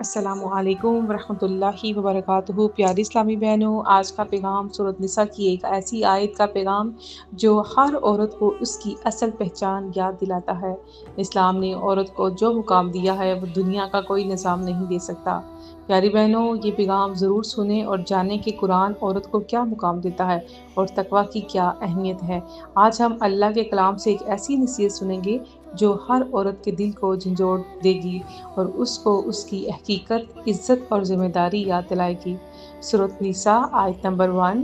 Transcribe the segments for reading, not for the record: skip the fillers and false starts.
السلام علیکم ورحمۃ اللہ وبرکاتہ۔ پیاری اسلامی بہنوں، آج کا پیغام سورۃ نساء کی ایک ایسی آیت کا پیغام جو ہر عورت کو اس کی اصل پہچان یاد دلاتا ہے۔ اسلام نے عورت کو جو مقام دیا ہے وہ دنیا کا کوئی نظام نہیں دے سکتا۔ پیاری بہنوں، یہ پیغام ضرور سنیں اور جانیں کہ قرآن عورت کو کیا مقام دیتا ہے اور تقویٰ کی کیا اہمیت ہے۔ آج ہم اللہ کے کلام سے ایک ایسی نصیحت سنیں گے جو ہر عورت کے دل کو جھنجھوڑ دے گی اور اس کو اس کی حقیقت، عزت اور ذمہ داری یاد دلائے گی۔ سورۃ نساء آیت نمبر 1۔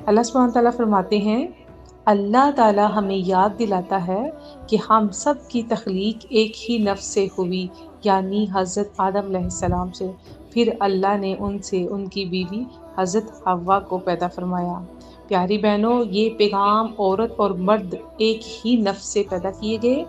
اللہ سبحانہ تعالیٰ فرماتے ہیں، اللہ تعالیٰ ہمیں یاد دلاتا ہے کہ ہم سب کی تخلیق ایک ہی نفس سے ہوئی، یعنی حضرت آدم علیہ السلام سے۔ پھر اللہ نے ان سے ان کی بیوی حضرت حوا کو پیدا فرمایا۔ پیاری بہنوں، یہ پیغام عورت اور مرد ایک ہی نفس سے پیدا کیے گئے،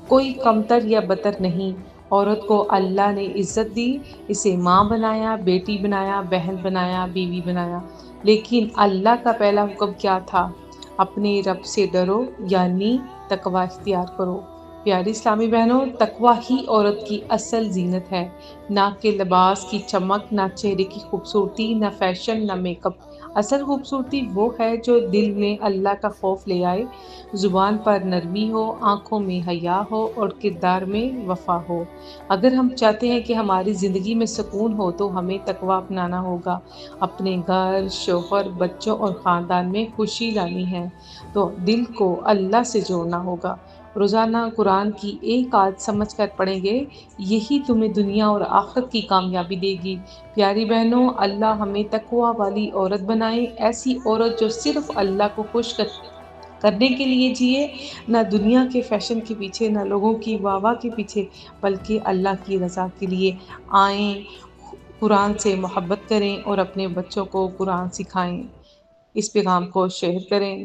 کوئی کمتر یا برتر نہیں۔ عورت کو اللہ نے عزت دی، اسے ماں بنایا، بیٹی بنایا، بہن بنایا، بیوی بنایا۔ لیکن اللہ کا پہلا حکم کیا تھا؟ اپنے رب سے ڈرو، یعنی تقویٰ اختیار کرو۔ پیاری اسلامی بہنوں، تقویٰ ہی عورت کی اصل زینت ہے، نہ کہ لباس کی چمک، نہ چہرے کی خوبصورتی، نہ فیشن، نہ میک اپ۔ اصل خوبصورتی وہ ہے جو دل میں اللہ کا خوف لے آئے، زبان پر نرمی ہو، آنکھوں میں حیا ہو اور کردار میں وفا ہو۔ اگر ہم چاہتے ہیں کہ ہماری زندگی میں سکون ہو تو ہمیں تقویٰ اپنانا ہوگا۔ اپنے گھر، شوہر، بچوں اور خاندان میں خوشی لانی ہے تو دل کو اللہ سے جوڑنا ہوگا۔ روزانہ قرآن کی ایک آیت سمجھ کر پڑھیں گے، یہی تمہیں دنیا اور آخرت کی کامیابی دے گی۔ پیاری بہنوں، اللہ ہمیں تقویٰ والی عورت بنائے، ایسی عورت جو صرف اللہ کو خوش کرنے کے لیے جیے، نہ دنیا کے فیشن کے پیچھے، نہ لوگوں کی واہ واہ کے پیچھے، بلکہ اللہ کی رضا کے لیے۔ آئیں، قرآن سے محبت کریں اور اپنے بچوں کو قرآن سکھائیں۔ اس پیغام کو شیئر کریں۔